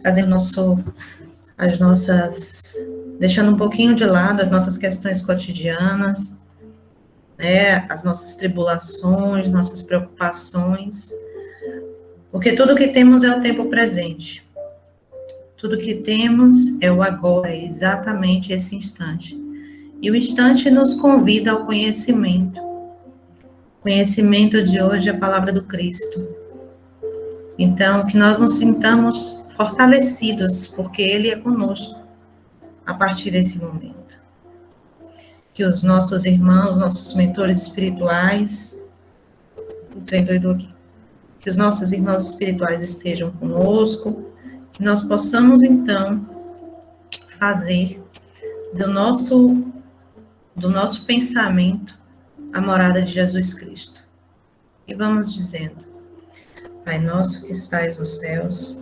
fazendo as nossas, deixando um pouquinho de lado as nossas questões cotidianas, né, as nossas tribulações, nossas preocupações, porque tudo que temos é o tempo presente. Tudo que temos é o agora, é exatamente esse instante. E o instante nos convida ao conhecimento. O conhecimento de hoje é a palavra do Cristo. Então, que nós nos sintamos fortalecidos, porque Ele é conosco a partir desse momento. Que os nossos irmãos, nossos mentores espirituais, que os nossos irmãos espirituais estejam conosco, que nós possamos, então, fazer do nosso pensamento a morada de Jesus Cristo. E vamos dizendo: Pai nosso que estais nos céus,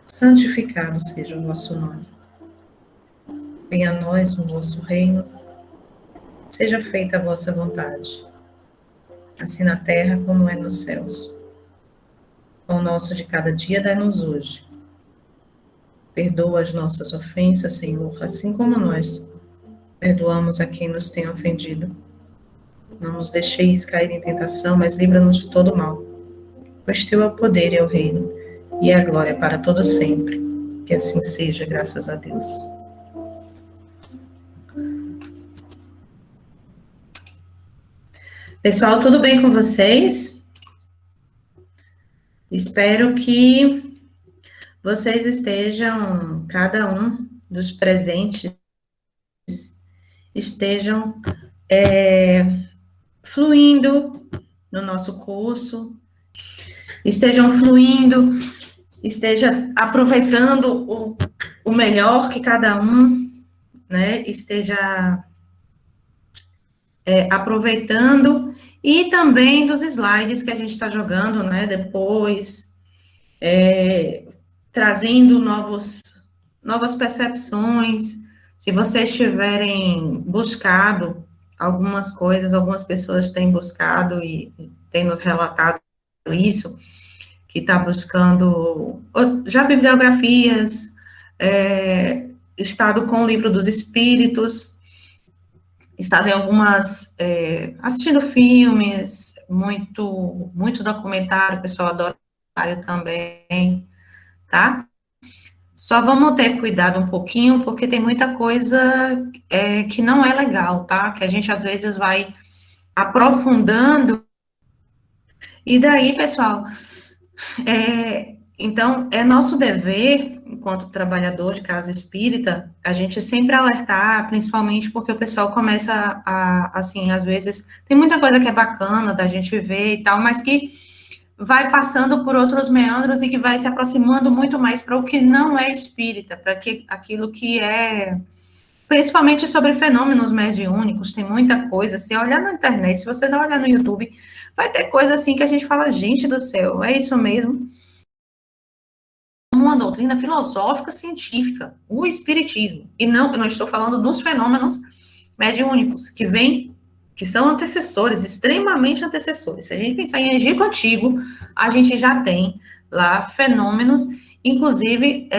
santificado seja o vosso nome. Venha a nós o vosso reino, seja feita a vossa vontade, assim na terra como é nos céus. O pão nosso de cada dia dai-nos hoje. Perdoa as nossas ofensas, Senhor, assim como nós perdoamos a quem nos tem ofendido. Não nos deixeis cair em tentação, mas livra-nos de todo mal. Pois teu é o poder e é o reino, e a glória para todo sempre. Que assim seja, graças a Deus. Pessoal, tudo bem com vocês? Espero que vocês estejam, cada um dos presentes, estejam fluindo no nosso curso, estejam fluindo, esteja aproveitando o melhor que cada um, né, esteja aproveitando, e também dos slides que a gente está jogando, né, depois, trazendo novas percepções. Se vocês tiverem buscado algumas coisas, algumas pessoas têm buscado e têm nos relatado isso, que está buscando já bibliografias, estado com o livro dos Espíritos, estado em algumas, assistindo filmes, muito documentário, o pessoal adora também, tá? Só vamos ter cuidado um pouquinho, porque tem muita coisa que não é legal, tá? Que a gente, às vezes, vai aprofundando, e daí, pessoal, então, é nosso dever, enquanto trabalhador de casa espírita, a gente sempre alertar, principalmente porque o pessoal começa assim, às vezes, tem muita coisa que é bacana da gente ver e tal, mas que vai passando por outros meandros e que vai se aproximando muito mais para o que não é espírita, para aquilo que é, principalmente sobre fenômenos mediúnicos, tem muita coisa, se olhar na internet, se você não olhar no YouTube, vai ter coisa assim que a gente fala, gente do céu, é isso mesmo? Uma doutrina filosófica científica, o espiritismo, e não, eu não estou falando dos fenômenos mediúnicos, que são antecessores, extremamente antecessores. Se a gente pensar em Egito Antigo, a gente já tem lá fenômenos, inclusive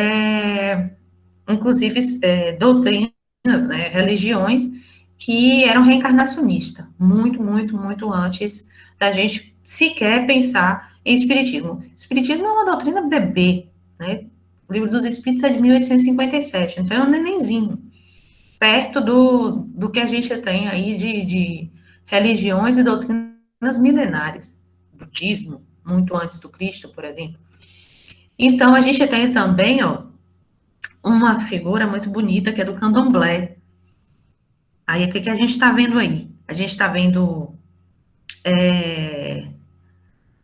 doutrinas, né, religiões, que eram reencarnacionistas, muito antes da gente sequer pensar em espiritismo. Espiritismo é uma doutrina bebê, né? O Livro dos Espíritos é de 1857, então é um nenenzinho, perto do que a gente tem aí de religiões e doutrinas milenares. Budismo, muito antes do Cristo, por exemplo. Então, a gente tem também, uma figura muito bonita, que é do candomblé. Aí, o que a gente está vendo aí? A gente está vendo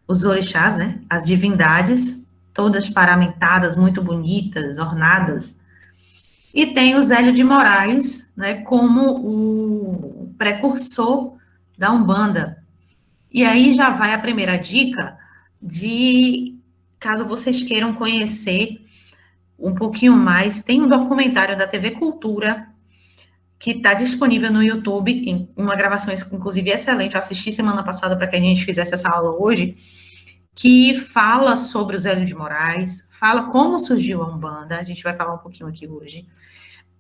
os orixás, né? As divindades, todas paramentadas, muito bonitas, ornadas. E tem o Zélio de Moraes, né, como o precursor da Umbanda. E aí já vai a primeira dica de, caso vocês queiram conhecer um pouquinho mais, tem um documentário da TV Cultura que está disponível no YouTube, em uma gravação, inclusive, excelente, eu assisti semana passada para que a gente fizesse essa aula hoje, que fala sobre o Zélio de Moraes, fala como surgiu a Umbanda, a gente vai falar um pouquinho aqui hoje,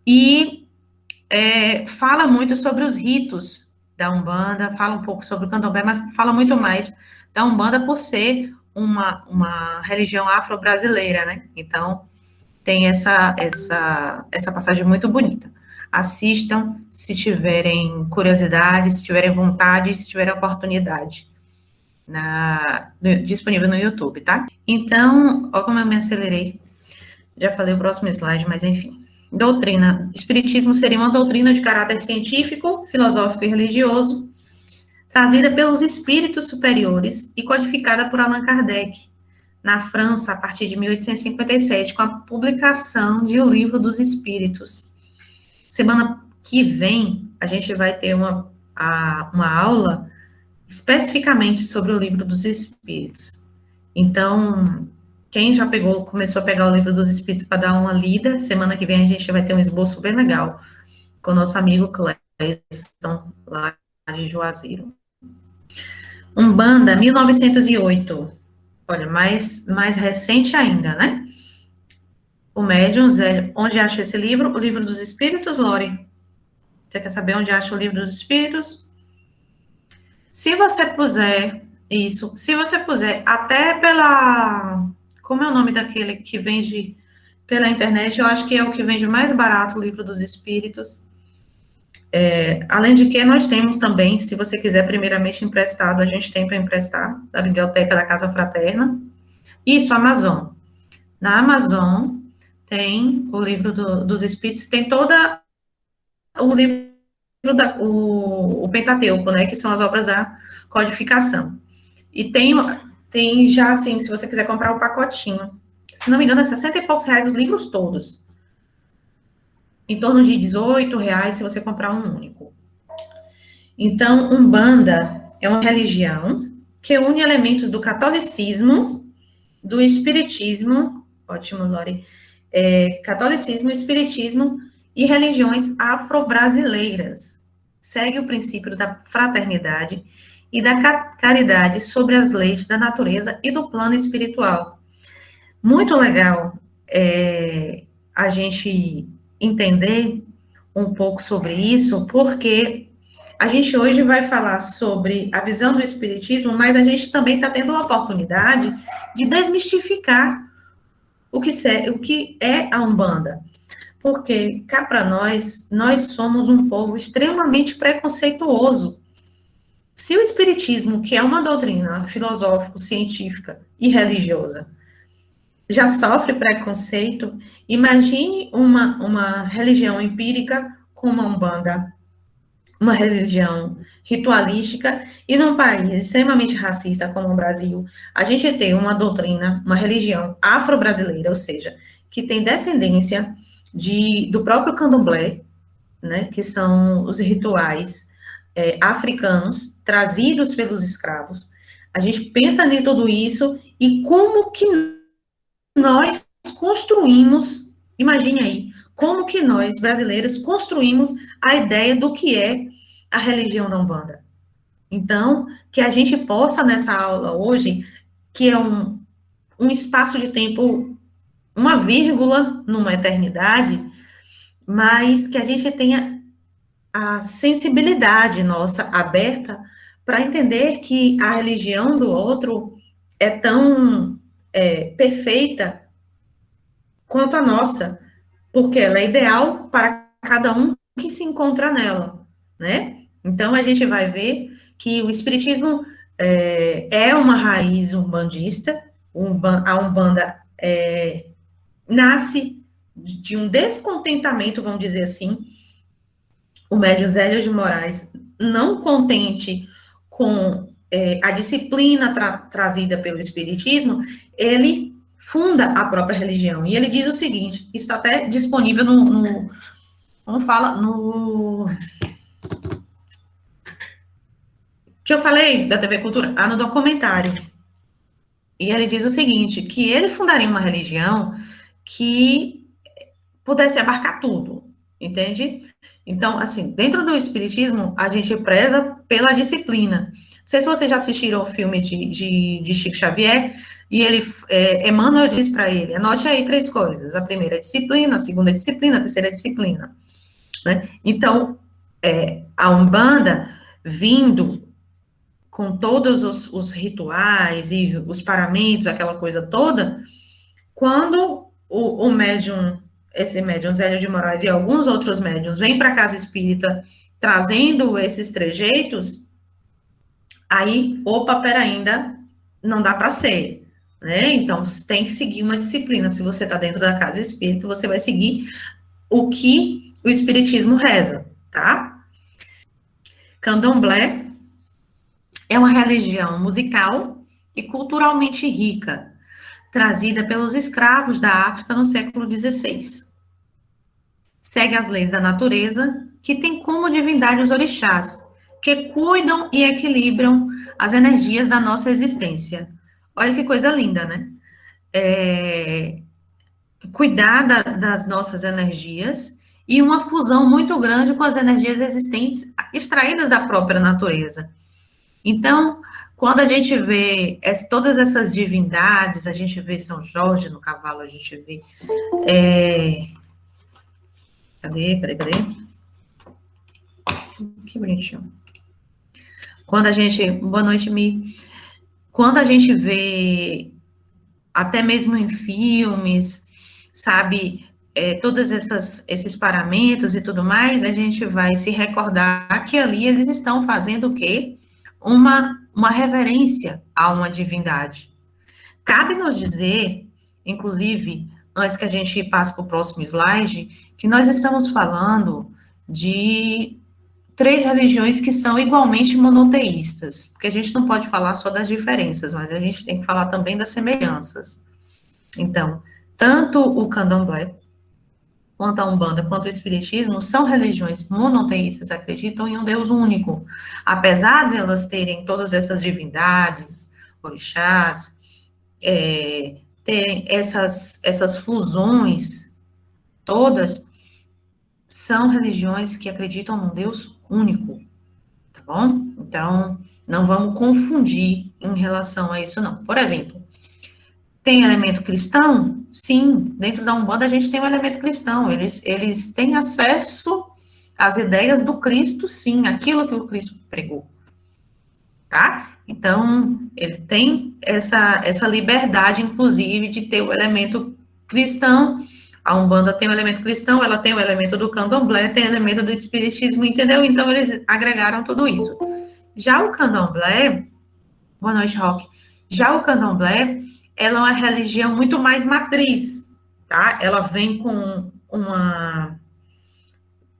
e fala muito sobre os ritos da Umbanda, fala um pouco sobre o Candomblé, mas fala muito mais da Umbanda por ser uma religião afro-brasileira, né? Então, tem essa passagem muito bonita. Assistam se tiverem curiosidade, se tiverem vontade, se tiverem oportunidade. Disponível no YouTube, tá? Então, olha como eu me acelerei. Já falei o próximo slide, mas enfim. Doutrina. Espiritismo seria uma doutrina de caráter científico, filosófico e religioso, trazida pelos espíritos superiores e codificada por Allan Kardec, na França, a partir de 1857, com a publicação de O Livro dos Espíritos. Semana que vem, a gente vai ter uma aula especificamente sobre o Livro dos Espíritos. Então, quem já começou a pegar o Livro dos Espíritos para dar uma lida, semana que vem a gente vai ter um esboço bem legal com o nosso amigo Cleison, lá de Juazeiro. Umbanda, 1908. Olha, mais recente ainda, né? O Médium Zélio. Onde acha esse livro? O Livro dos Espíritos, Lore? Você quer saber onde acha o Livro dos Espíritos? Se você puser isso, se você puser até como é o nome daquele que vende pela internet, eu acho que é o que vende mais barato, o Livro dos Espíritos. Além de que nós temos também, se você quiser primeiramente emprestado, a gente tem para emprestar, da Biblioteca da Casa Fraterna. Isso, Amazon. Na Amazon tem o Livro dos Espíritos, tem toda o livro o Pentateuco, né, que são as obras da codificação. E tem já, assim, se você quiser comprar o pacotinho, se não me engano, é 60 e poucos reais os livros todos. Em torno de 18 reais se você comprar um único. Então, Umbanda é uma religião que une elementos do catolicismo, do espiritismo, ótimo, Lore, catolicismo, espiritismo e religiões afro-brasileiras. Segue o princípio da fraternidade e da caridade sobre as leis da natureza e do plano espiritual. Muito legal a gente entender um pouco sobre isso, porque a gente hoje vai falar sobre a visão do espiritismo, mas a gente também está tendo a oportunidade de desmistificar o que é a Umbanda. Porque, cá para nós somos um povo extremamente preconceituoso. Se o espiritismo, que é uma doutrina filosófico-científica e religiosa, já sofre preconceito, imagine uma religião empírica como a Umbanda, uma religião ritualística, e num país extremamente racista como o Brasil, a gente tem uma doutrina, uma religião afro-brasileira, ou seja, que tem descendência do próprio candomblé, né, que são os rituais africanos trazidos pelos escravos. A gente pensa em tudo isso e como que nós construímos, imagine aí, como que nós, brasileiros, construímos a ideia do que é a religião da Umbanda. Então, que a gente possa, nessa aula hoje, que é um espaço de tempo, uma vírgula numa eternidade, mas que a gente tenha a sensibilidade nossa aberta para entender que a religião do outro é tão perfeita quanto a nossa, porque ela é ideal para cada um que se encontra nela, né? Então, a gente vai ver que o espiritismo é uma raiz umbandista, a Umbanda nasce de um descontentamento, vamos dizer assim. O médium Zélio de Moraes, não contente com a disciplina trazida pelo espiritismo, ele funda a própria religião. E ele diz o seguinte, isso está até disponível como fala, que eu falei da TV Cultura, no documentário. E ele diz o seguinte, que ele fundaria uma religião que pudesse abarcar tudo, entende? Então, assim, dentro do espiritismo, a gente preza pela disciplina. Não sei se vocês já assistiram o filme de Chico Xavier, E Emmanuel diz para ele, anote aí 3 coisas. A primeira é disciplina, a segunda é disciplina, a terceira é disciplina. Né? Então, a Umbanda, vindo com todos os rituais e os paramentos, aquela coisa toda, quando o médium, esse médium Zélio de Moraes e alguns outros médiums vêm para a casa espírita trazendo esses trejeitos, aí, opa, pera, ainda não dá para ser, né? Então, você tem que seguir uma disciplina. Se você está dentro da casa espírita, você vai seguir o que o espiritismo reza, tá? Candomblé é uma religião musical e culturalmente rica, trazida pelos escravos da África no século XVI. Segue as leis da natureza, que tem como divindade os orixás, que cuidam e equilibram as energias da nossa existência. Olha que coisa linda, né? Cuidar das nossas energias e uma fusão muito grande com as energias existentes, extraídas da própria natureza. Então, quando a gente vê todas essas divindades, a gente vê São Jorge no cavalo, a gente vê... Cadê? Que bonitinho. Boa noite, Mi. Quando a gente vê, até mesmo em filmes, sabe, todos esses paramentos e tudo mais, a gente vai se recordar que ali eles estão fazendo o quê? Uma reverência a uma divindade. Cabe nos dizer, inclusive, antes que a gente passe para o próximo slide, que nós estamos falando de 3 religiões que são igualmente monoteístas, porque a gente não pode falar só das diferenças, mas a gente tem que falar também das semelhanças. Então, tanto o Candomblé, quanto a Umbanda, quanto o Espiritismo, são religiões monoteístas, acreditam em um Deus único. Apesar de elas terem todas essas divindades, orixás, terem essas fusões todas, são religiões que acreditam num Deus único, tá bom? Então, não vamos confundir em relação a isso, não. Por exemplo, tem elemento cristão? Sim, dentro da Umbanda a gente tem um elemento cristão, eles têm acesso às ideias do Cristo, sim, aquilo que o Cristo pregou, tá? Então, ele tem essa liberdade, inclusive, de ter o elemento cristão. A Umbanda tem o elemento cristão, ela tem o elemento do Candomblé, tem o elemento do Espiritismo, entendeu? Então, eles agregaram tudo isso. Já o Candomblé, boa noite, Roque, já o Candomblé, ela é uma religião muito mais matriz, tá? Ela vem com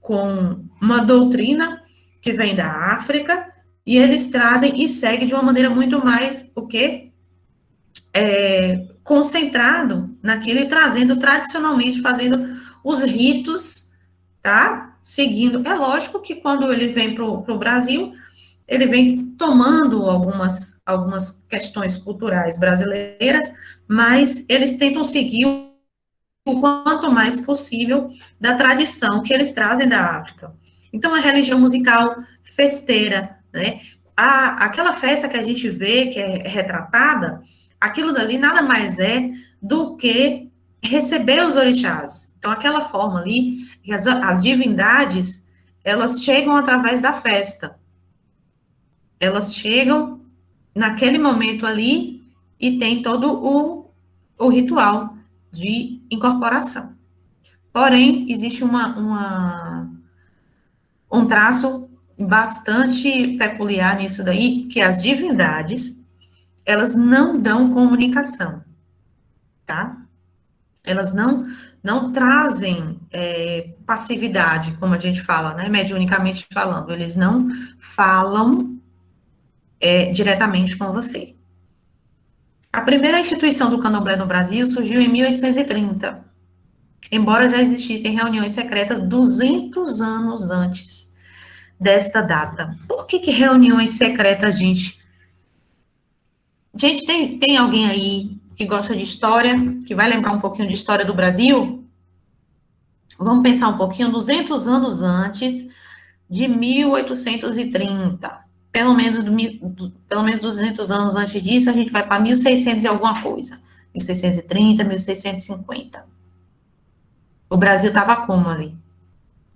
uma doutrina que vem da África, e eles trazem e seguem de uma maneira muito mais, o quê? Concentrado naquilo e trazendo tradicionalmente, fazendo os ritos, tá? Seguindo. É lógico que quando ele vem para o Brasil, ele vem tomando algumas questões culturais brasileiras, mas eles tentam seguir o quanto mais possível da tradição que eles trazem da África. Então, a religião musical festeira, né? Aquela festa que a gente vê, que é retratada, aquilo dali nada mais é do que receber os orixás. Então, aquela forma ali, as divindades, elas chegam através da festa. Elas chegam naquele momento ali e tem todo o ritual de incorporação. Porém, existe um traço bastante peculiar nisso daí, que as divindades, elas não dão comunicação, tá? Elas não trazem passividade, como a gente fala, né, mediunicamente falando, eles não falam diretamente com você. A primeira instituição do Candomblé no Brasil surgiu em 1830, embora já existissem reuniões secretas 200 anos antes desta data. Por que reuniões secretas, gente? Gente, tem alguém aí que gosta de história, que vai lembrar um pouquinho de história do Brasil? Vamos pensar um pouquinho, 200 anos antes de 1830. pelo menos 200 anos antes disso, a gente vai para 1600 e alguma coisa. 1630, 1650. O Brasil estava como ali?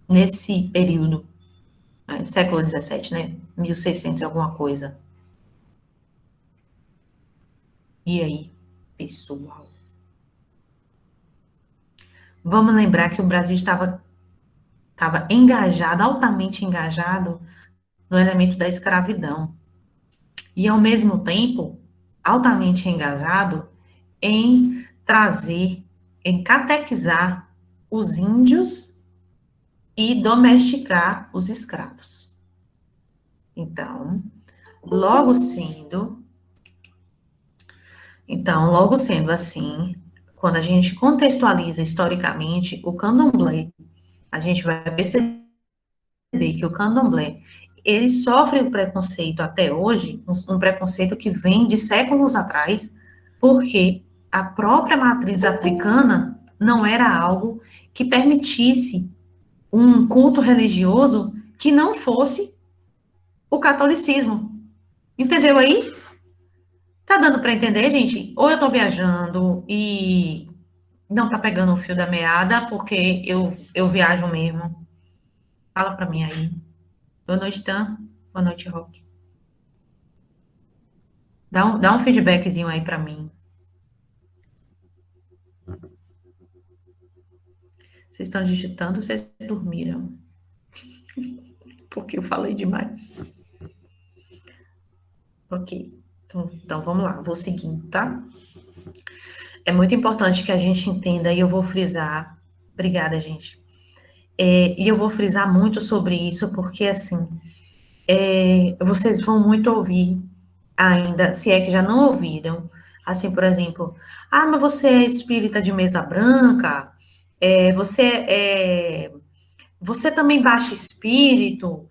Nesse período, né? Século 17, né? 1600 e alguma coisa. E aí, pessoal? Vamos lembrar que o Brasil estava engajado, altamente engajado no elemento da escravidão. E, ao mesmo tempo, altamente engajado em trazer, em catequizar os índios e domesticar os escravos. Então, logo sendo, logo sendo assim, quando a gente contextualiza historicamente o candomblé, a gente vai perceber que o candomblé, ele sofre o preconceito até hoje, um preconceito que vem de séculos atrás, porque a própria matriz africana não era algo que permitisse um culto religioso que não fosse o catolicismo. Entendeu aí? Tá dando para entender, gente? Ou eu tô viajando e não tá pegando o fio da meada, porque eu viajo mesmo. Fala para mim aí. Boa noite, Tan. Boa noite, Rock. Dá um feedbackzinho aí para mim. Vocês estão digitando, vocês dormiram? Porque eu falei demais. Ok. Então vamos lá, vou seguindo, tá? É muito importante que a gente entenda, e eu vou frisar. Obrigada, gente. E eu vou frisar muito sobre isso, porque assim, vocês vão muito ouvir ainda, se é que já não ouviram, assim, por exemplo, mas você é espírita de mesa branca, você também baixa espírito,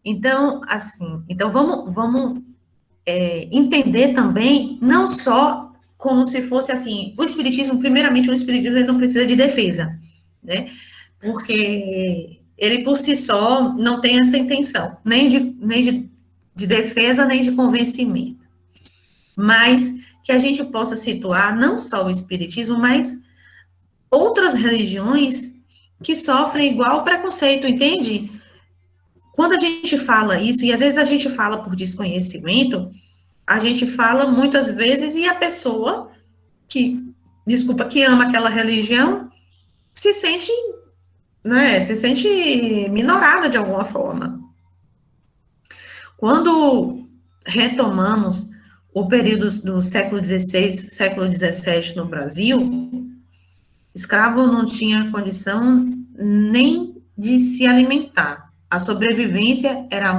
então, assim, então vamos entender também, não só como se fosse assim, o espiritismo, primeiramente, o espiritismo ele não precisa de defesa, né? Porque ele por si só não tem essa intenção, nem de defesa, nem de convencimento. Mas que a gente possa situar não só o espiritismo, mas outras religiões que sofrem igual preconceito, entende? Quando a gente fala isso, e às vezes a gente fala por desconhecimento, a gente fala muitas vezes e a pessoa que ama aquela religião, se sente, né, se sente minorada de alguma forma. Quando retomamos o período do século XVI, século XVII no Brasil, escravo não tinha condição nem de se alimentar. A sobrevivência era a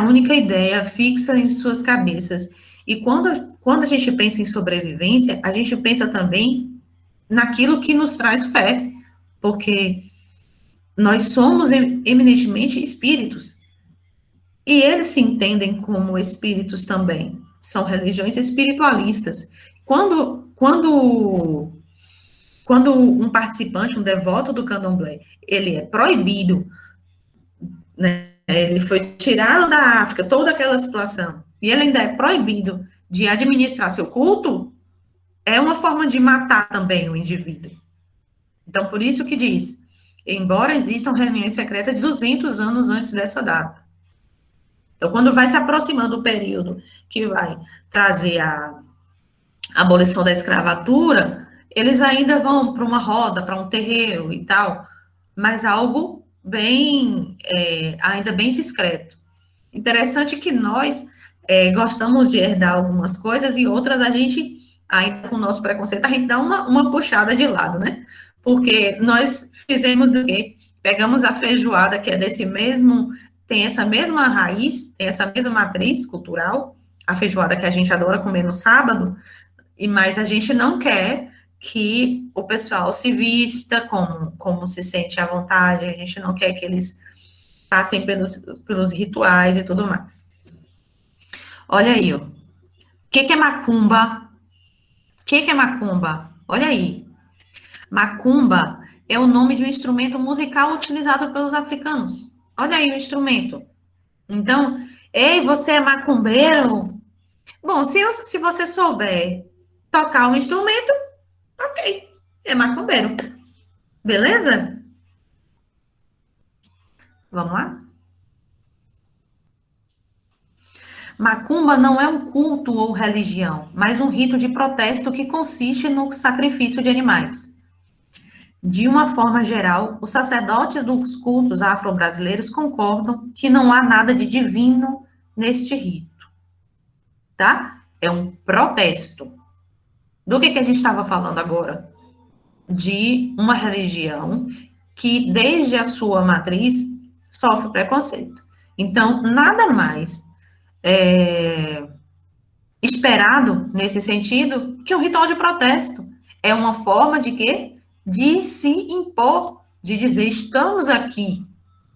única ideia fixa em suas cabeças. E quando a gente pensa em sobrevivência, a gente pensa também naquilo que nos traz fé, porque nós somos eminentemente espíritos. E eles se entendem como espíritos também. São religiões espiritualistas. Quando um participante, um devoto do candomblé, ele é proibido, né? Ele foi tirado da África, toda aquela situação, e ele ainda é proibido de administrar seu culto, é uma forma de matar também o indivíduo. Então, por isso que diz, embora existam reuniões secretas de 200 anos antes dessa data. Então, quando vai se aproximando o período que vai trazer a abolição da escravatura, eles ainda vão para uma roda, para um terreiro e tal, mas algo bem, ainda bem discreto. Interessante que nós gostamos de herdar algumas coisas e outras a gente, ainda com o nosso preconceito, a gente dá uma puxada de lado, né? Porque nós fizemos o quê? Pegamos a feijoada, que é desse mesmo, tem essa mesma raiz, tem essa mesma matriz cultural, a feijoada que a gente adora comer no sábado, mas a gente não quer que o pessoal se vista como se sente à vontade, a gente não quer que eles passem pelos rituais e tudo mais. Olha aí, ó. O que é macumba? O que é macumba? Olha aí. Macumba é o nome de um instrumento musical utilizado pelos africanos. Olha aí o instrumento. Então, ei, você é macumbeiro? Bom, se você souber tocar um instrumento, ok, é macumbeiro. Beleza? Vamos lá? Macumba não é um culto ou religião, mas um rito de protesto que consiste no sacrifício de animais. De uma forma geral, os sacerdotes dos cultos afro-brasileiros concordam que não há nada de divino neste rito, tá? É um protesto. Do que a gente estava falando agora? De uma religião que, desde a sua matriz, sofre preconceito. Então, nada mais esperado nesse sentido que um ritual de protesto. É uma forma de quê? De se impor, de dizer, estamos aqui,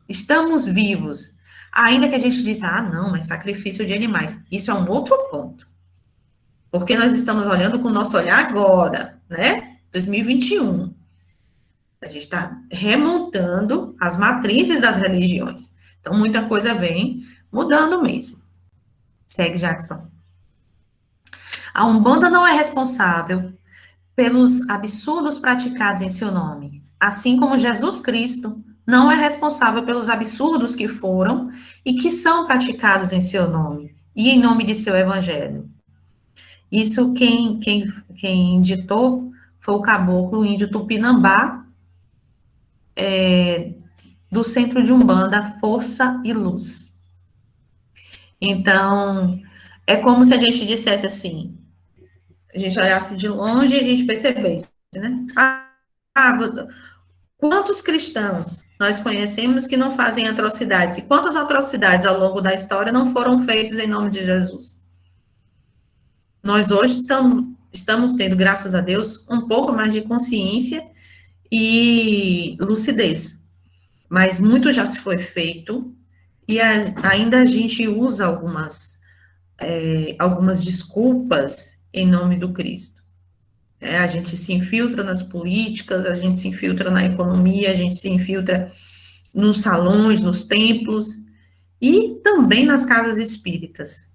estamos vivos. Ainda que a gente diz, ah, não, mas sacrifício de animais. Isso é um outro ponto. Porque nós estamos olhando com o nosso olhar agora, né? 2021. A gente está remontando as matrizes das religiões. Então, muita coisa vem mudando mesmo. Segue, Jackson. A Umbanda não é responsável pelos absurdos praticados em seu nome, assim como Jesus Cristo não é responsável pelos absurdos que foram e que são praticados em seu nome e em nome de seu evangelho. Isso quem ditou foi o caboclo índio Tupinambá, do Centro de Umbanda Força e Luz. Então, é como se a gente dissesse assim, a gente olhasse de longe e a gente percebesse, né? Quantos cristãos nós conhecemos que não fazem atrocidades? E quantas atrocidades ao longo da história não foram feitas em nome de Jesus? Nós hoje estamos tendo, graças a Deus, um pouco mais de consciência e lucidez. Mas muito já se foi feito e ainda a gente usa algumas desculpas em nome do Cristo. A gente se infiltra nas políticas, a gente se infiltra na economia, a gente se infiltra nos salões, nos templos e também nas casas espíritas,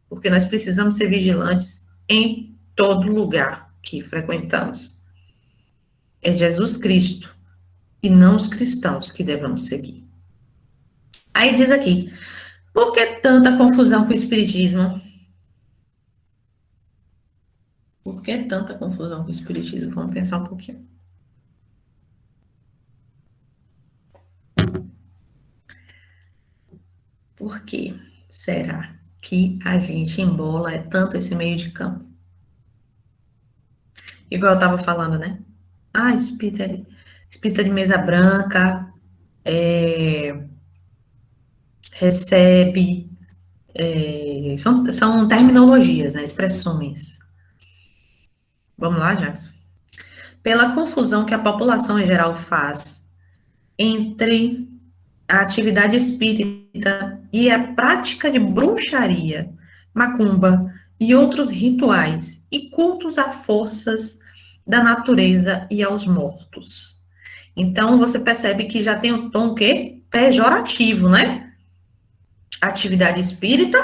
porque nós precisamos ser vigilantes em todo lugar que frequentamos. É Jesus Cristo e não os cristãos que devemos seguir. Aí diz aqui, por que tanta confusão com o espiritismo? Por que tanta confusão com o espiritismo? Vamos pensar um pouquinho. Por que será que a gente embola tanto esse meio de campo? Igual eu estava falando, né? Ah, espírita de mesa branca, recebe, são terminologias, né? Expressões. Vamos lá, Jackson. Pela confusão que a população em geral faz entre a atividade espírita e a prática de bruxaria, macumba e outros rituais e cultos a forças da natureza e aos mortos. Então, você percebe que já tem o tom, o quê? Pejorativo, né? Atividade espírita,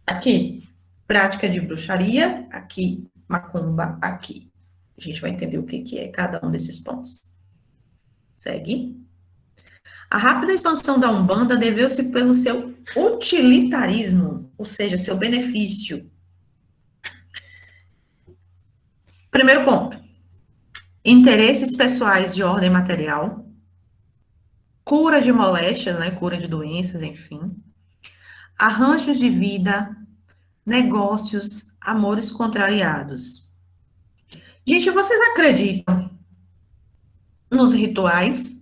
aqui. Prática de bruxaria, aqui. Macumba, aqui. A gente vai entender o que é cada um desses pontos. Segue. A rápida expansão da Umbanda deveu-se pelo seu utilitarismo, ou seja, seu benefício. Primeiro ponto. Interesses pessoais de ordem material, cura de moléstias, né, cura de doenças, enfim, arranjos de vida, negócios, amores contrariados. Gente, vocês acreditam nos rituais?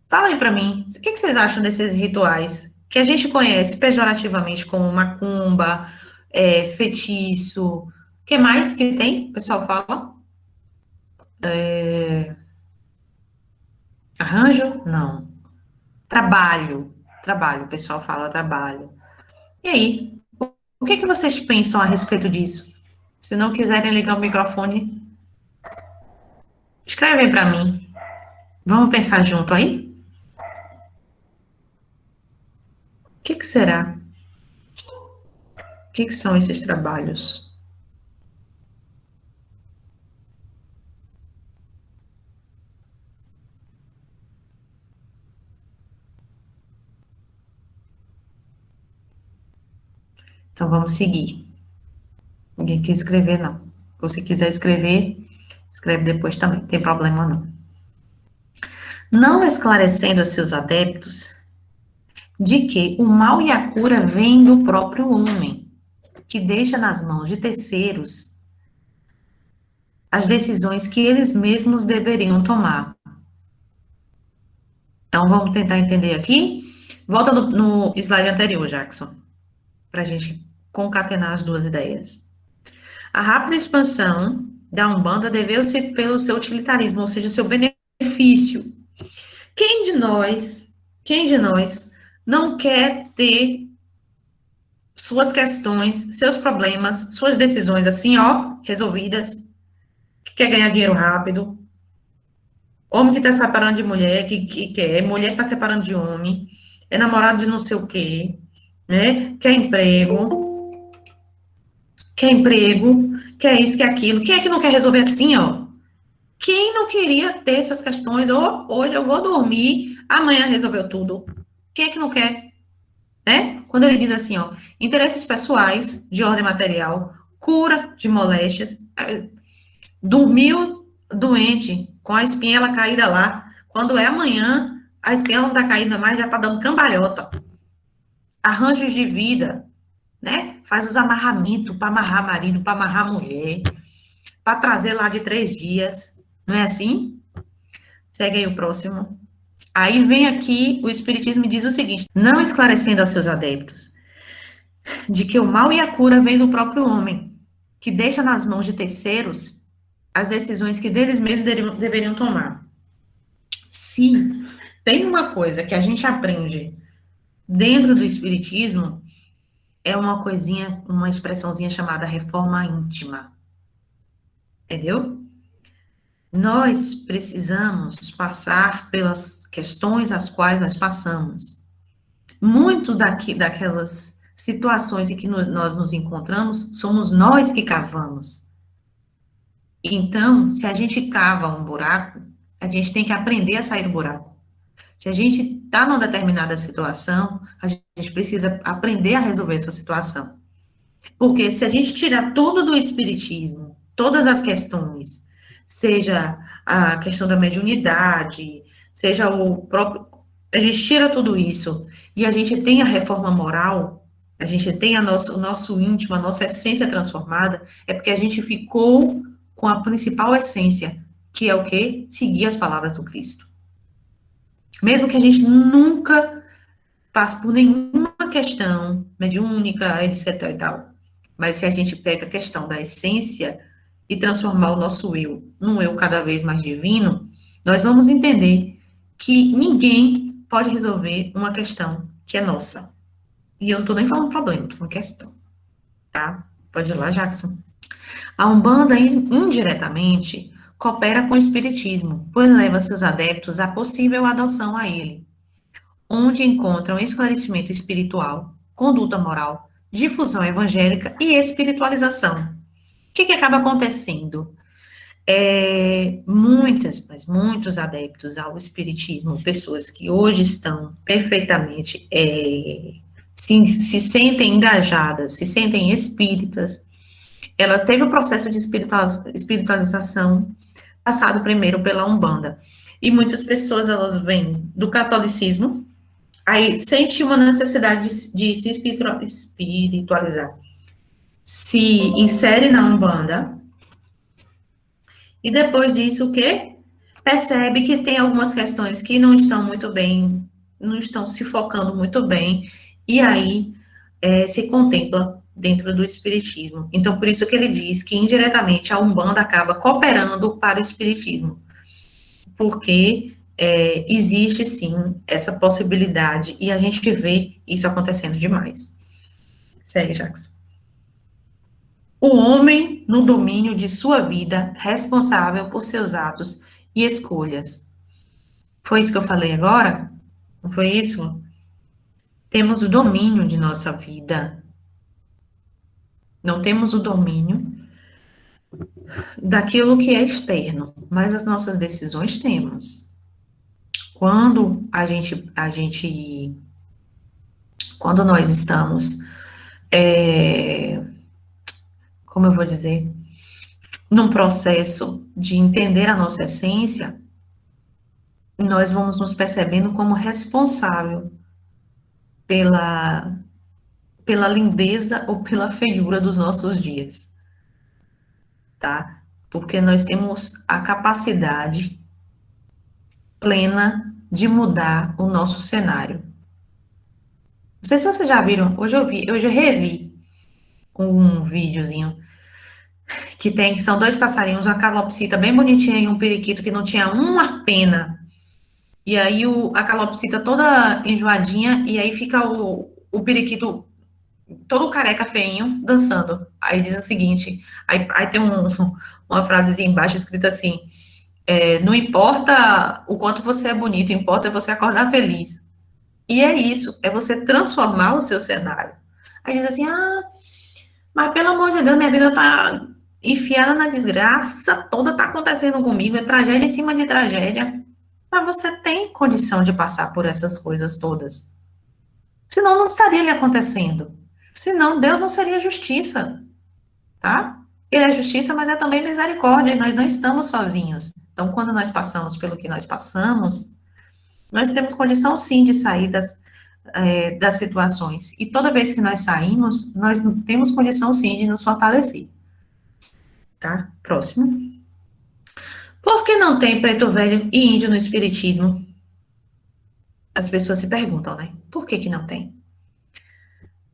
Fala aí pra mim, o que vocês acham desses rituais que a gente conhece pejorativamente como macumba, feitiço, o que mais que tem? O pessoal fala? Arranjo? Não. Trabalho, o pessoal fala trabalho. E aí, o que vocês pensam a respeito disso? Se não quiserem ligar o microfone, escrevem para mim. Vamos pensar junto aí? que será? O que são esses trabalhos? Então, vamos seguir. Ninguém quer escrever, não. Se você quiser escrever, escreve depois também, não tem problema não. Não esclarecendo a seus adeptos de que o mal e a cura vêm do próprio homem, que deixa nas mãos de terceiros as decisões que eles mesmos deveriam tomar. Então, vamos tentar entender aqui. Volta no slide anterior, Jackson, para a gente concatenar as duas ideias. A rápida expansão da Umbanda deveu-se pelo seu utilitarismo, ou seja, seu benefício. Quem de nós não quer ter suas questões, seus problemas, suas decisões assim, ó, resolvidas, que quer ganhar dinheiro rápido, homem que está separando de mulher, que quer, mulher que está separando de homem, é namorado de não sei o quê, né? Quer emprego, quer isso, quer aquilo. Quem é que não quer resolver assim, ó? Quem não queria ter suas questões, ou hoje eu vou dormir, amanhã resolveu tudo. Quem é que não quer? Né? Quando ele diz assim, ó, interesses pessoais de ordem material, cura de moléstias, dormiu doente com a espinhela caída lá, quando é amanhã, a espinhela não tá caída mais, já tá dando cambalhota. Arranjos de vida, né? Faz os amarramentos para amarrar marido, para amarrar mulher, para trazer lá de 3 dias, não é assim? Segue aí o próximo. Aí vem aqui, o Espiritismo diz o seguinte, não esclarecendo aos seus adeptos, de que o mal e a cura vêm do próprio homem, que deixa nas mãos de terceiros as decisões que deles mesmos deveriam tomar. Se tem uma coisa que a gente aprende dentro do Espiritismo, é uma coisinha, uma expressãozinha chamada reforma íntima. Entendeu? Nós precisamos passar pelas questões às quais nós passamos. Muito daquelas situações em que nós nos encontramos, somos nós que cavamos. Então, se a gente cava um buraco, a gente tem que aprender a sair do buraco. Se a gente está numa determinada situação, a gente precisa aprender a resolver essa situação. Porque se a gente tirar tudo do espiritismo, todas as questões, seja a questão da mediunidade, seja o próprio... A gente tira tudo isso e a gente tem a reforma moral, a gente tem o nosso íntimo, a nossa essência transformada, é porque a gente ficou com a principal essência, que é o quê? Seguir as palavras do Cristo. Mesmo que a gente nunca passe por nenhuma questão mediúnica, etc. e tal. Mas se a gente pega a questão da essência e transformar o nosso eu num eu cada vez mais divino, nós vamos entender que ninguém pode resolver uma questão que é nossa. E eu não estou nem falando problema, estou falando questão. Tá? Pode ir lá, Jackson. A Umbanda, indiretamente, coopera com o Espiritismo, pois leva seus adeptos à possível adoção a ele, onde encontram esclarecimento espiritual, conduta moral, difusão evangélica e espiritualização. O que acaba acontecendo? Muitos adeptos ao espiritismo, pessoas que hoje estão perfeitamente, se sentem engajadas, se sentem espíritas, ela teve o processo de espiritualização passado primeiro pela Umbanda. E muitas pessoas, elas vêm do catolicismo, aí sente uma necessidade de se espiritualizar. Se insere na Umbanda, e depois disso, o quê? Percebe que tem algumas questões que não estão muito bem, não estão se focando muito bem, e aí se contempla dentro do espiritismo. Então, por isso que ele diz que, indiretamente, a Umbanda acaba cooperando para o espiritismo, porque existe, sim, essa possibilidade, e a gente vê isso acontecendo demais. Segue, Jackson. O homem no domínio de sua vida, responsável por seus atos e escolhas. Foi isso que eu falei agora? Não foi isso? temos o domínio de nossa vida. Não temos o domínio daquilo que é externo, mas as nossas decisões temos. Quando nós estamos, como eu vou dizer, num processo de entender a nossa essência, nós vamos nos percebendo como responsável pela lindeza ou pela feiura dos nossos dias, tá? Porque nós temos a capacidade plena de mudar o nosso cenário. Não sei se vocês já viram, hoje eu revi um videozinho que são dois passarinhos, uma calopsita bem bonitinha e um periquito que não tinha uma pena. E aí a calopsita toda enjoadinha, e aí fica o periquito todo careca feinho dançando. Aí diz o seguinte, aí tem uma frasezinha embaixo escrita assim, não importa o quanto você é bonito, importa você acordar feliz. E é isso, é você transformar o seu cenário. Aí diz assim, mas pelo amor de Deus, minha vida tá enfiada na desgraça, toda tá acontecendo comigo, é tragédia em cima de tragédia. Mas você tem condição de passar por essas coisas todas. Senão não estaria lhe acontecendo. Senão Deus não seria justiça, tá? Ele é justiça, mas é também misericórdia, e nós não estamos sozinhos. Então, quando nós passamos pelo que nós passamos, nós temos condição sim de sair das situações. E toda vez que nós saímos, nós temos condição sim de nos fortalecer. Tá? Próximo. Por que não tem preto velho e índio no espiritismo? As pessoas se perguntam, né? Por que não tem?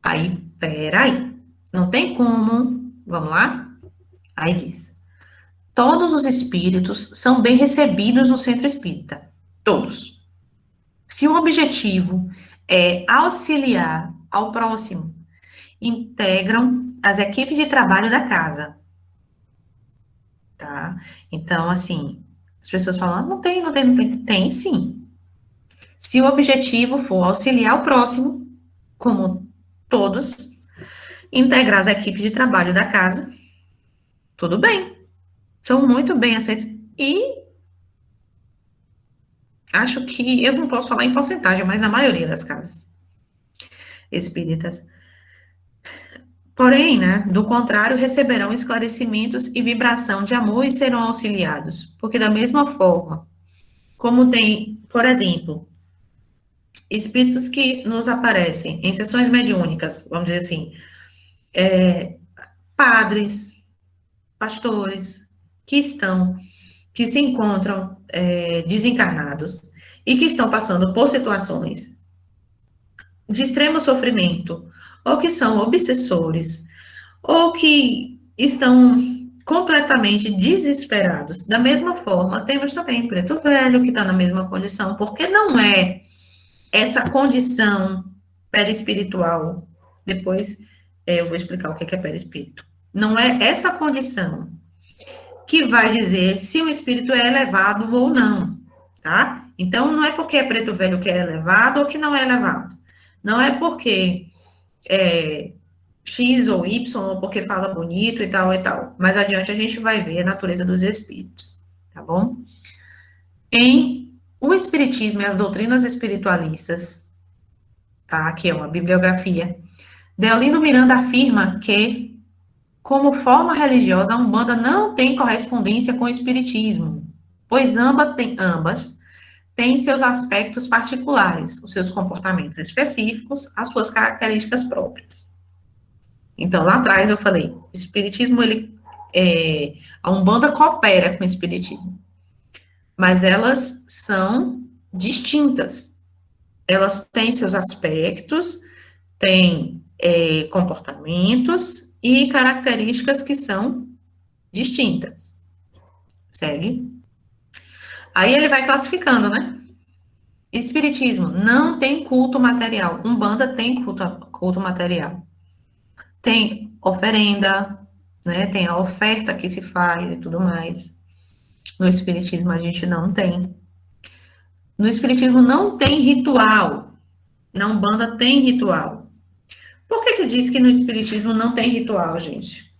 Aí, peraí. Não tem como. Vamos lá? Aí diz. Todos os espíritos são bem recebidos no centro espírita. Todos. Se o objetivo é auxiliar ao próximo, integram as equipes de trabalho da casa. Tá? Então, assim, as pessoas falam, não tem. Tem sim. Se o objetivo for auxiliar o próximo, como todos, integrar as equipes de trabalho da casa, tudo bem. São muito bem aceitos. E acho que, eu não posso falar em porcentagem, mas na maioria das casas espíritas. Porém, né, do contrário, receberão esclarecimentos e vibração de amor e serão auxiliados. Porque da mesma forma, como tem, por exemplo, espíritos que nos aparecem em sessões mediúnicas, vamos dizer assim, padres, pastores, que se encontram desencarnados e que estão passando por situações de extremo sofrimento, ou que são obsessores, ou que estão completamente desesperados. Da mesma forma, temos também preto velho, que está na mesma condição, porque não é essa condição perispiritual. Depois eu vou explicar o que é perispírito. Não é essa condição que vai dizer se o espírito é elevado ou não, tá? Então, não é porque é preto velho que é elevado ou que não é elevado. Não é porque X ou Y, ou porque fala bonito e tal e tal. Mais adiante a gente vai ver a natureza dos espíritos, tá bom? O Espiritismo e as doutrinas espiritualistas, tá? Aqui é uma bibliografia. Deolino Miranda afirma que, como forma religiosa, a Umbanda não tem correspondência com o Espiritismo, pois ambas têm seus aspectos particulares, os seus comportamentos específicos, as suas características próprias. Então, lá atrás eu falei, o Espiritismo, a Umbanda coopera com o Espiritismo, mas elas são distintas. Elas têm seus aspectos, têm comportamentos e características que são distintas. Segue. Aí ele vai classificando, né? Espiritismo não tem culto material. Umbanda tem culto material. Tem oferenda, né? Tem a oferta que se faz e tudo mais. No Espiritismo a gente não tem. No Espiritismo não tem ritual. Na Umbanda tem ritual. Por que diz que no Espiritismo não tem ritual, gente?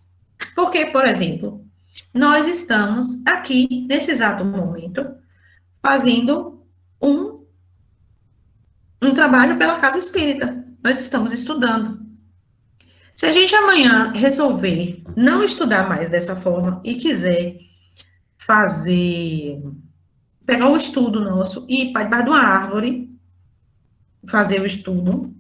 Porque, por exemplo, nós estamos aqui, nesse exato momento, fazendo um trabalho pela casa espírita. Nós estamos estudando. Se a gente amanhã resolver não estudar mais dessa forma e quiser pegar o estudo nosso e ir para debaixo de uma árvore, fazer o estudo,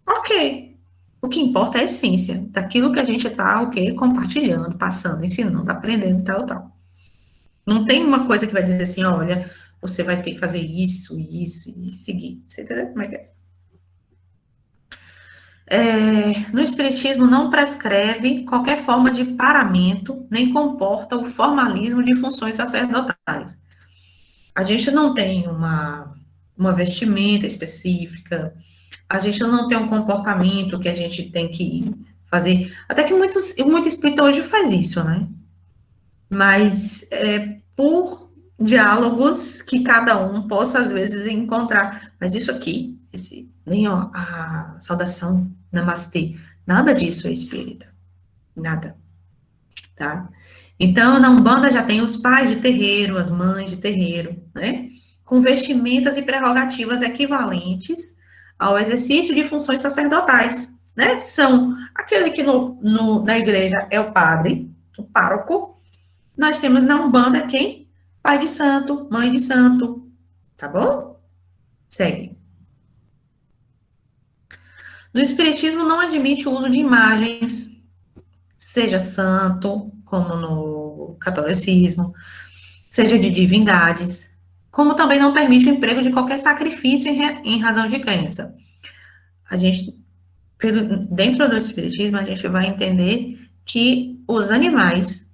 ok. O que importa é a essência daquilo que a gente está, ok, compartilhando, passando, ensinando, aprendendo, tal. Não tem uma coisa que vai dizer assim, olha, você vai ter que fazer isso e seguir. Você entendeu como é que é? No Espiritismo não prescreve qualquer forma de paramento, nem comporta o formalismo de funções sacerdotais. A gente não tem uma vestimenta específica, a gente não tem um comportamento que a gente tem que fazer. Até que muito espírita hoje faz isso, né? Mas por diálogos que cada um possa, às vezes, encontrar. Mas isso aqui, nem a saudação namastê, nada disso é espírita. Nada. Tá? Então, na Umbanda já tem os pais de terreiro, as mães de terreiro, né? Com vestimentas e prerrogativas equivalentes ao exercício de funções sacerdotais, né? São aquele que na igreja é o padre, o pároco. Nós temos na Umbanda quem? Pai de santo, mãe de santo, tá bom? Segue. No Espiritismo não admite o uso de imagens, seja santo, como no catolicismo, seja de divindades, como também não permite o emprego de qualquer sacrifício em razão de crença. A gente, dentro do Espiritismo, a gente vai entender que os animais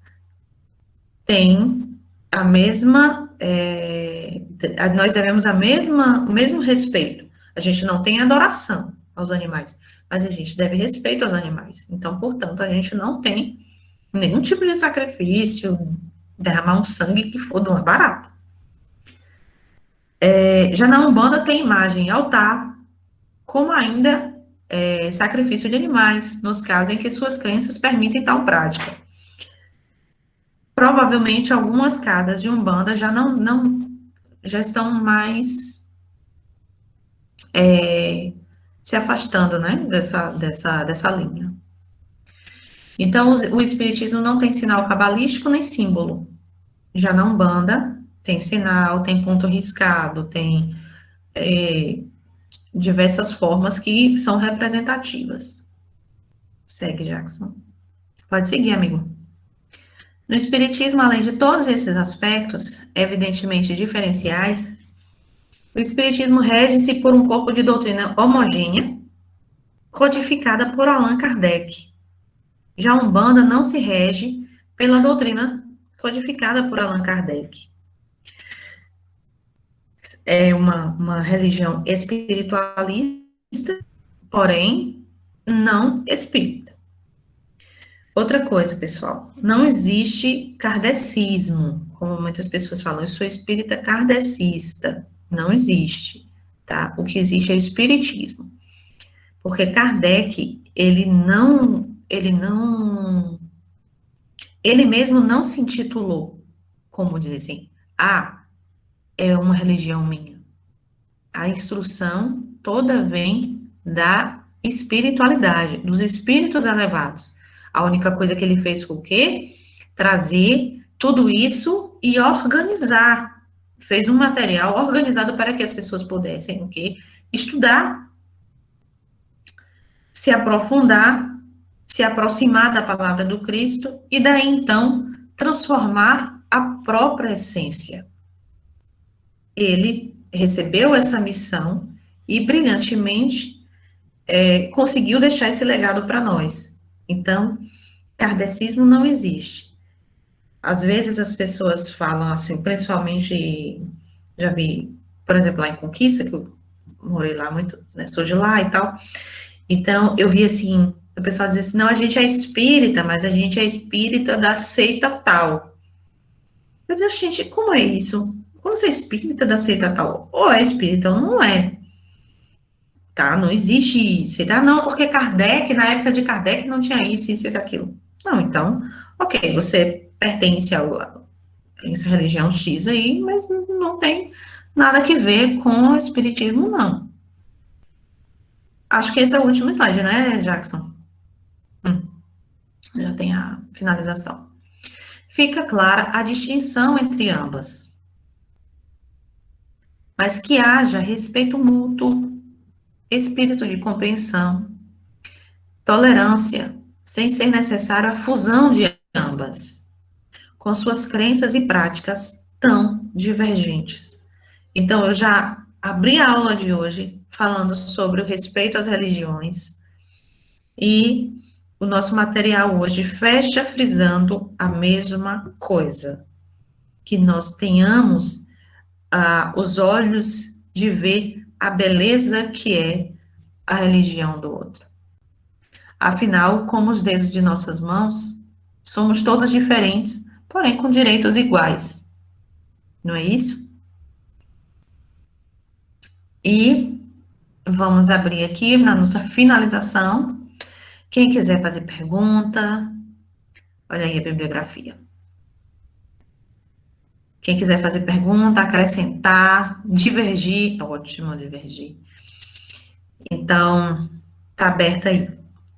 têm a mesma, nós devemos o mesmo respeito. A gente não tem adoração aos animais, mas a gente deve respeito aos animais. Então, portanto, a gente não tem nenhum tipo de sacrifício, derramar um sangue que for de uma barata. Já na Umbanda tem imagem altar, como ainda sacrifício de animais, nos casos em que suas crenças permitem tal prática. Provavelmente algumas casas de Umbanda já estão mais se afastando, né, dessa linha. Então, o Espiritismo não tem sinal cabalístico nem símbolo. Já na Umbanda tem sinal, tem ponto riscado, tem diversas formas que são representativas. Segue, Jackson. Pode seguir, amigo. No Espiritismo, além de todos esses aspectos, evidentemente diferenciais, o Espiritismo rege-se por um corpo de doutrina homogênea, codificada por Allan Kardec. Já a Umbanda não se rege pela doutrina codificada por Allan Kardec. É uma religião espiritualista, porém não espírita. Outra coisa, pessoal, não existe kardecismo, como muitas pessoas falam, eu sou espírita kardecista. Não existe, tá? O que existe é o espiritismo. Porque Kardec, ele mesmo não se intitulou, como dizem, é uma religião minha. A instrução toda vem da espiritualidade, dos espíritos elevados. A única coisa que ele fez foi o quê? Trazer tudo isso e organizar. Fez um material organizado para que as pessoas pudessem o quê? Estudar, se aprofundar, se aproximar da palavra do Cristo e daí então transformar a própria essência. Ele recebeu essa missão e brilhantemente conseguiu deixar esse legado para nós. Então, kardecismo não existe. Às vezes as pessoas falam assim, principalmente, já vi, por exemplo, lá em Conquista, que eu morei lá muito, né, sou de lá e tal, então eu vi assim, o pessoal diz assim, não, a gente é espírita, mas a gente é espírita da seita tal. Eu disse, gente, como é isso? Como você é espírita da seita tal? Ou é espírita ou não é. tá? Não existe isso. Ah, não, porque Kardec, na época de Kardec, não tinha isso e aquilo. Não, então, ok, você pertence a essa religião X aí, mas não tem nada que ver com o espiritismo, não. Acho que esse é o último slide, né, Jackson? Já tem a finalização. Fica clara a distinção entre ambas, mas que haja respeito mútuo, espírito de compreensão, tolerância, sem ser necessário a fusão de ambas, com suas crenças e práticas tão divergentes. Então, eu já abri a aula de hoje falando sobre o respeito às religiões e o nosso material hoje fecha frisando a mesma coisa, que nós tenhamos os olhos de ver a beleza que é a religião do outro. Afinal, como os dedos de nossas mãos, somos todos diferentes, porém com direitos iguais. Não é isso? E vamos abrir aqui na nossa finalização. Quem quiser fazer pergunta, olha aí a bibliografia. Quem quiser fazer pergunta, acrescentar, divergir, ótimo, divergir. Então, tá aberta aí,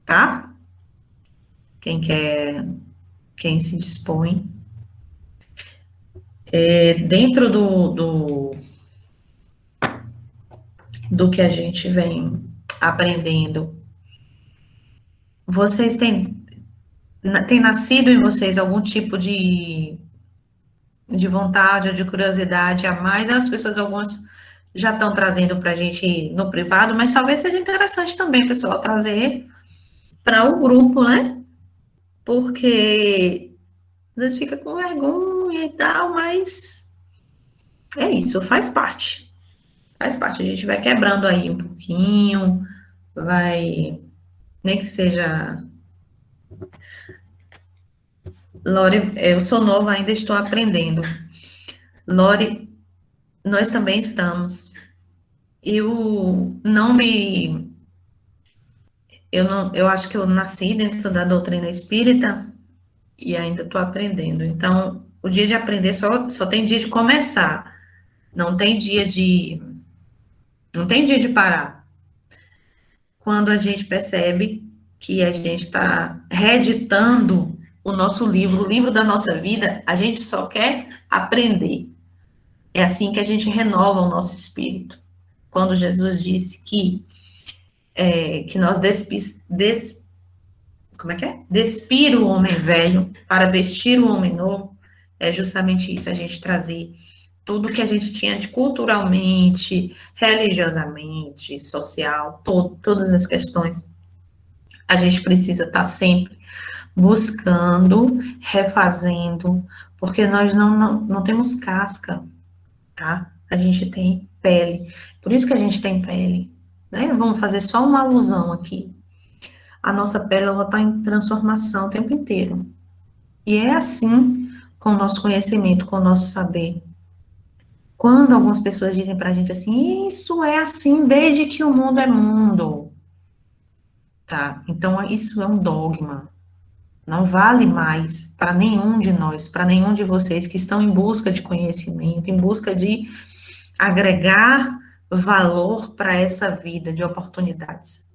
tá? Quem quer, quem se dispõe. Dentro do que a gente vem aprendendo, vocês tem nascido em vocês algum tipo de vontade ou de curiosidade a mais? As pessoas, algumas, já estão trazendo para a gente no privado, mas talvez seja interessante também, pessoal, trazer para o grupo, né? Porque às vezes fica com vergonha e tal, mas é isso, faz parte. Faz parte, a gente vai quebrando aí um pouquinho, vai, nem que seja. Lore, eu sou nova, ainda estou aprendendo. Lore, nós também estamos. Eu não me. Eu, não, eu acho que eu nasci dentro da doutrina espírita e ainda estou aprendendo. Então, o dia de aprender só tem dia de começar. Não tem dia de. Não tem dia de parar. Quando a gente percebe que a gente está reeditando o nosso livro, o livro da nossa vida, a gente só quer aprender. É assim que a gente renova o nosso espírito. Quando Jesus disse que nós como é que é? Despir o homem velho para vestir o homem novo, é justamente isso, a gente trazer tudo que a gente tinha de culturalmente, religiosamente, social, todas as questões, a gente precisa estar sempre buscando, refazendo, porque nós não temos casca, tá? A gente tem pele. Por isso que a gente tem pele, né? Vamos fazer só uma alusão aqui. A nossa pele, ela está em transformação o tempo inteiro. E é assim com o nosso conhecimento, com o nosso saber. Quando algumas pessoas dizem pra gente assim, isso é assim desde que o mundo é mundo, tá? Então, isso é um dogma. Não vale mais para nenhum de nós, para nenhum de vocês que estão em busca de conhecimento, em busca de agregar valor para essa vida de oportunidades.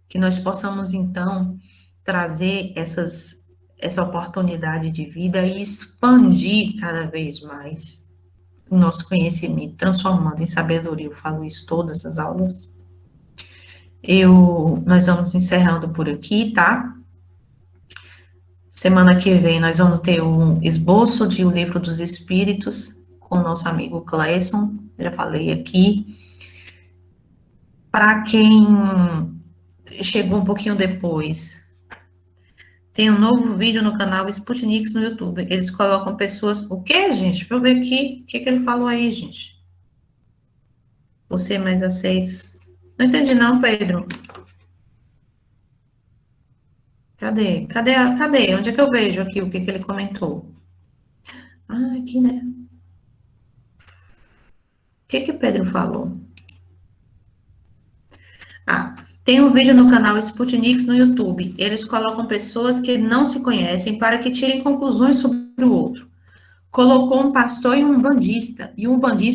Que nós possamos, então, trazer essa oportunidade de vida e expandir cada vez mais o nosso conhecimento, transformando em sabedoria. Eu falo isso todas as aulas. Nós vamos encerrando por aqui, tá? Semana que vem nós vamos ter um esboço de O Livro dos Espíritos com o nosso amigo Cleison, já falei aqui. Para quem chegou um pouquinho depois, tem um novo vídeo no canal Sputniks no YouTube. Eles colocam pessoas... O quê, gente? Deixa eu ver aqui. O que ele falou aí, gente? Você mais aceitos. Não entendi não, Pedro. Cadê? Cadê? Onde é que eu vejo aqui o que ele comentou? Ah, aqui, né? O que Pedro falou? Tem um vídeo no canal Sputniks no YouTube. Eles colocam pessoas que não se conhecem para que tirem conclusões sobre o outro. Colocou um pastor e um bandista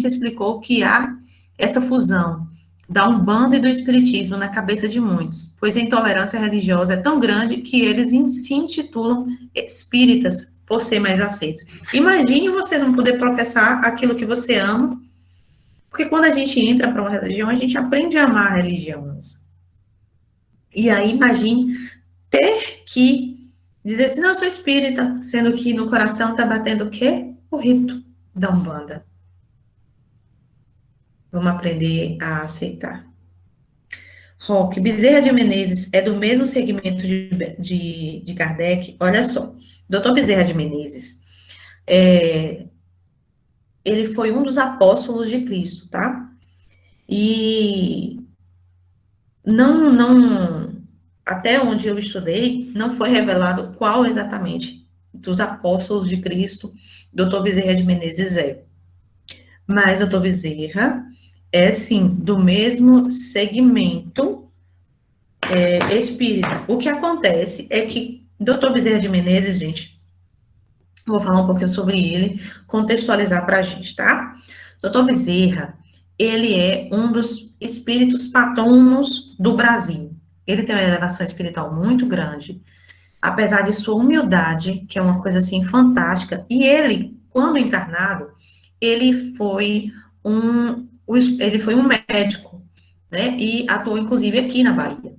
explicou que há essa fusão da Umbanda e do Espiritismo na cabeça de muitos, pois a intolerância religiosa é tão grande que eles se intitulam espíritas por ser mais aceitos. Imagine você não poder professar aquilo que você ama, porque quando a gente entra para uma religião, a gente aprende a amar a religião. E aí, imagine ter que dizer assim, não, eu sou espírita, sendo que no coração está batendo o quê? O rito da Umbanda. Vamos aprender a aceitar. Roque, Bezerra de Menezes é do mesmo segmento de Kardec. Olha só, Dr. Bezerra de Menezes, ele foi um dos apóstolos de Cristo, tá? E até onde eu estudei, não foi revelado qual exatamente dos apóstolos de Cristo Dr. Bezerra de Menezes é. Mas Dr. Bezerra é, sim, do mesmo segmento espírita. O que acontece é que Dr. Bezerra de Menezes, gente, vou falar um pouquinho sobre ele, contextualizar para a gente, tá? Dr. Bezerra, ele é um dos espíritos patronos do Brasil. Ele tem uma elevação espiritual muito grande, apesar de sua humildade, que é uma coisa assim fantástica. E ele, quando encarnado, ele foi um médico, né? E atuou inclusive aqui na Bahia.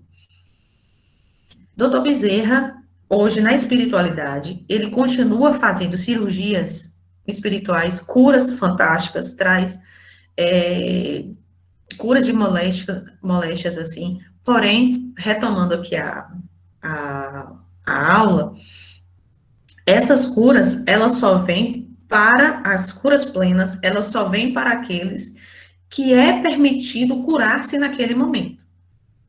Dr. Bezerra, hoje na espiritualidade, ele continua fazendo cirurgias espirituais, curas fantásticas, traz curas de moléstias assim. Porém, retomando aqui a aula, essas curas, elas só vêm para as curas plenas, elas só vêm para aqueles que é permitido curar-se naquele momento,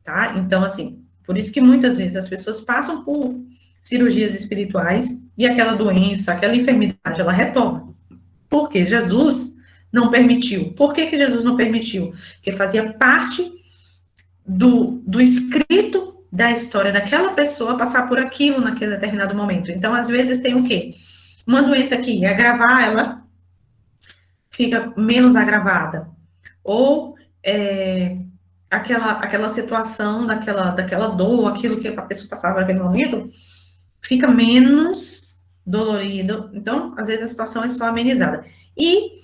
tá? Então, assim, por isso que muitas vezes as pessoas passam por cirurgias espirituais e aquela doença, aquela enfermidade, ela retorna. Porque Jesus não permitiu. Por que Jesus não permitiu? Porque fazia parte do escrito da história daquela pessoa passar por aquilo naquele determinado momento. Então, às vezes, tem o quê? Uma doença que agravar, ela fica menos agravada. Ou aquela situação, daquela dor, aquilo que a pessoa passava naquele momento, fica menos dolorido. Então, às vezes, a situação é só amenizada. E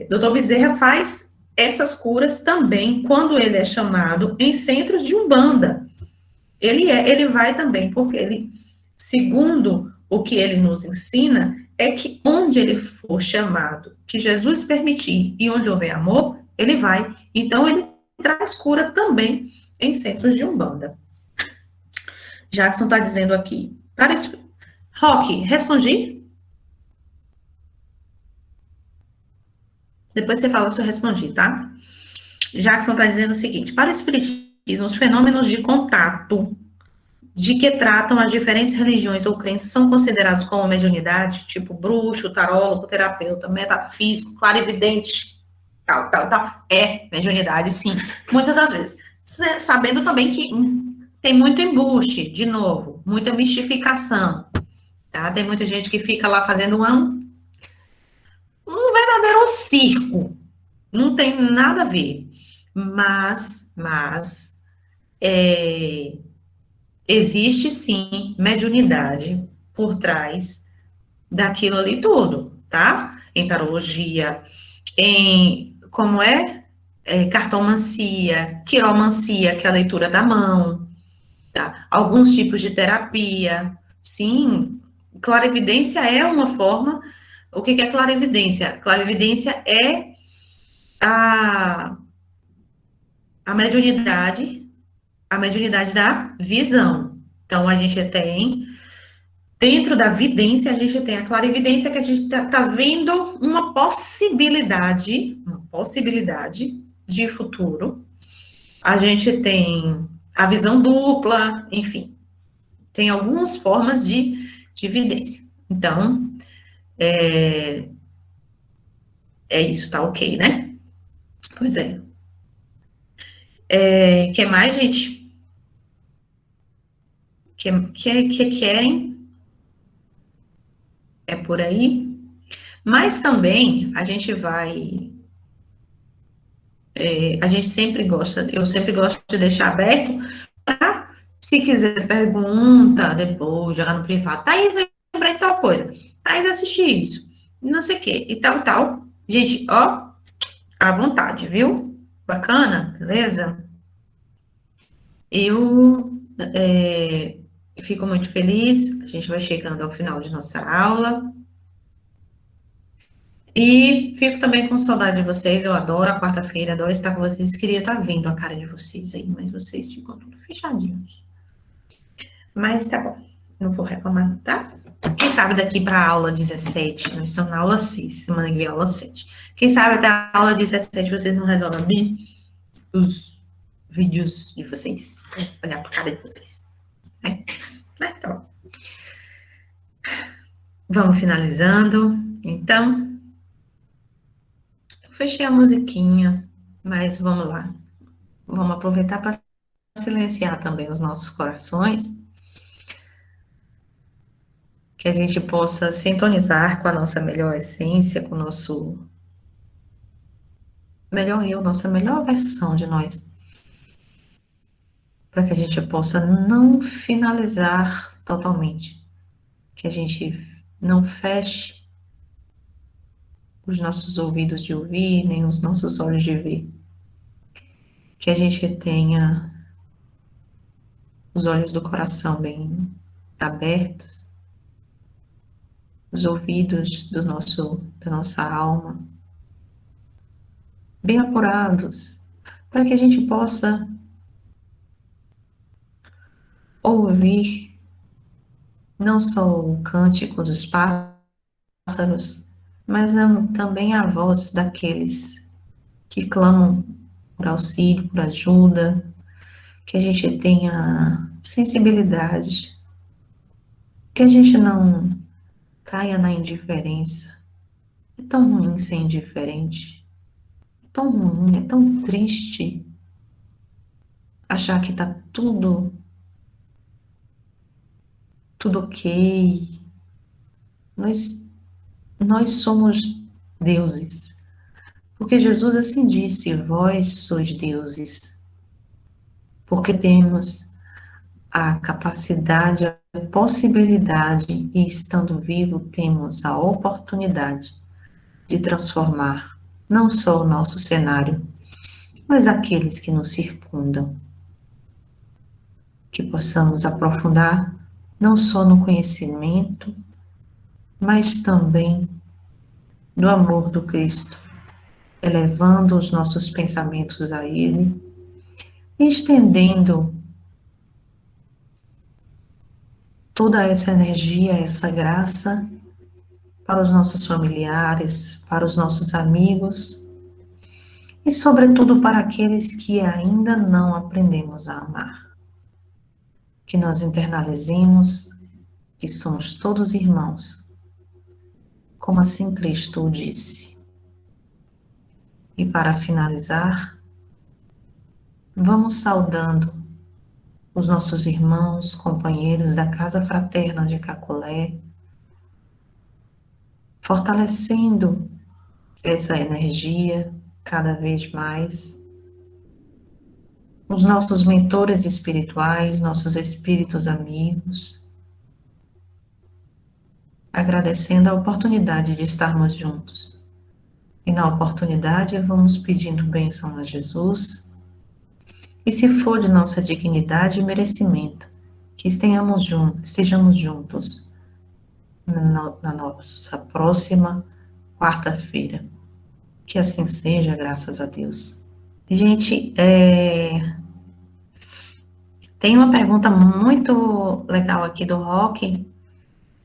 Dr. Bezerra faz essas curas também quando ele é chamado em centros de Umbanda. Ele vai também, porque ele, segundo o que ele nos ensina, é que onde ele for chamado, que Jesus permitir, e onde houver amor, ele vai. Então, ele traz cura também em centros de Umbanda. Jackson está dizendo aqui. Roque, respondi? Depois você fala se eu respondi, tá? Jackson está dizendo o seguinte: para o Espiritismo, os fenômenos de contato de que tratam as diferentes religiões ou crenças são considerados como mediunidade, tipo bruxo, tarólogo, terapeuta, metafísico, clarividente, tal. É mediunidade, sim. Muitas das vezes. Sabendo também que tem muito embuste, de novo, muita mistificação, tá? Tem muita gente que fica lá fazendo um verdadeiro circo. Não tem nada a ver. Mas existe sim mediunidade por trás daquilo ali tudo, tá? Em tarologia, como cartomancia, quiromancia, que é a leitura da mão, tá? Alguns tipos de terapia, sim, clarividência é uma forma. O que é clarividência? Clarividência é a mediunidade da visão. Então, a gente tem, dentro da vidência, a gente tem a clarividência, que a gente tá vendo uma possibilidade de futuro. A gente tem a visão dupla, enfim, tem algumas formas de vidência. Então, é isso, tá ok, né? Pois é. Que mais, gente? Que querem? É por aí? Mas também a gente vai. A gente sempre gosta, eu sempre gosto de deixar aberto para, se quiser pergunta depois, jogar no privado. Thaís, lembrei de tal coisa. Thaís, assisti isso. Não sei o quê. E tal, tal. Gente, ó, à vontade, viu? Bacana? Beleza? Eu fico muito feliz. A gente vai chegando ao final de nossa aula. E fico também com saudade de vocês. Eu adoro a quarta-feira, adoro estar com vocês. Queria estar vendo a cara de vocês aí, mas vocês ficam tudo fechadinhos. Mas tá bom, não vou reclamar, tá? Quem sabe daqui para a aula 17, nós estamos na aula 6, semana que vem aula 7. Quem sabe até a aula 17 vocês não resolvem abrir os vídeos de vocês, olhar para a cara de vocês, né? Mas tá bom. Vamos finalizando, então. Eu fechei a musiquinha, mas vamos lá. Vamos aproveitar para silenciar também os nossos corações, que a gente possa sintonizar com a nossa melhor essência, com o nosso melhor eu, nossa melhor versão de nós, para que a gente possa não finalizar totalmente, que a gente não feche os nossos ouvidos de ouvir, nem os nossos olhos de ver, que a gente tenha os olhos do coração bem abertos, os ouvidos da nossa alma bem apurados, para que a gente possa ouvir não só o cântico dos pássaros, mas também a voz daqueles que clamam por auxílio, por ajuda, que a gente tenha sensibilidade, que a gente não caia na indiferença. É tão ruim ser indiferente, é tão ruim, é tão triste achar que tá tudo ok. Nós somos deuses, porque Jesus assim disse: vós sois deuses, porque temos a capacidade, a possibilidade, e estando vivo, temos a oportunidade de transformar não só o nosso cenário, mas aqueles que nos circundam. Que possamos aprofundar não só no conhecimento, mas também do amor do Cristo, elevando os nossos pensamentos a Ele, e estendendo toda essa energia, essa graça para os nossos familiares, para os nossos amigos e, sobretudo, para aqueles que ainda não aprendemos a amar. Que nós internalizemos que somos todos irmãos, como assim Cristo o disse. E para finalizar, vamos saudando os nossos irmãos, companheiros da Casa Fraterna de Cacolé, fortalecendo essa energia cada vez mais. Os nossos mentores espirituais, nossos espíritos amigos, agradecendo a oportunidade de estarmos juntos. E na oportunidade vamos pedindo bênção a Jesus, e se for de nossa dignidade e merecimento, que estejamos juntos na nossa próxima quarta-feira. Que assim seja, graças a Deus. Gente, tem uma pergunta muito legal aqui do Rock,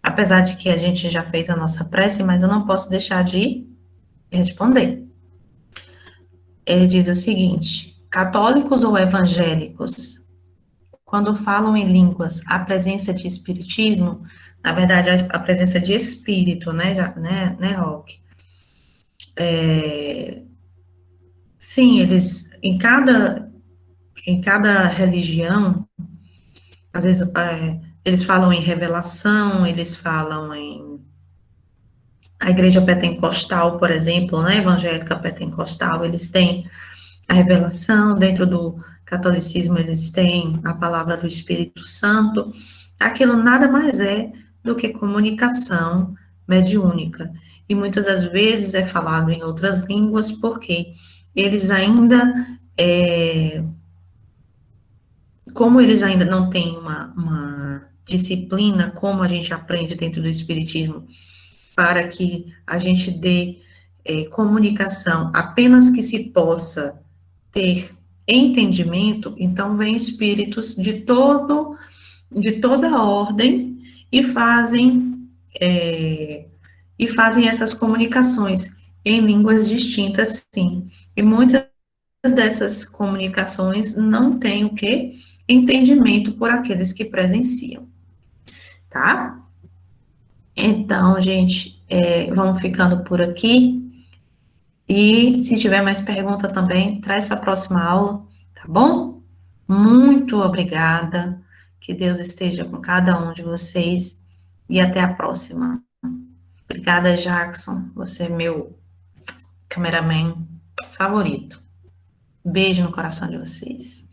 apesar de que a gente já fez a nossa prece, mas eu não posso deixar de responder. Ele diz o seguinte: católicos ou evangélicos, quando falam em línguas, a presença de espiritismo, na verdade, a presença de espírito, né, Rock? Sim, eles, em cada em cada religião, às vezes eles falam em revelação, eles falam em a igreja pentecostal, por exemplo, né, evangélica pentecostal, eles têm a revelação, dentro do catolicismo eles têm a palavra do Espírito Santo. Aquilo nada mais é do que comunicação mediúnica. E muitas das vezes é falado em outras línguas, porque eles ainda, como eles ainda não têm uma disciplina, como a gente aprende dentro do Espiritismo, para que a gente dê comunicação apenas que se possa ter entendimento, então vem espíritos de toda a ordem e fazem essas comunicações em línguas distintas, sim. E muitas dessas comunicações não têm o quê? Entendimento por aqueles que presenciam, tá? Então, gente, vamos ficando por aqui. E se tiver mais pergunta também, traz para a próxima aula, tá bom? Muito obrigada. Que Deus esteja com cada um de vocês. E até a próxima. Obrigada, Jackson. Você é meu cameraman favorito. Beijo no coração de vocês.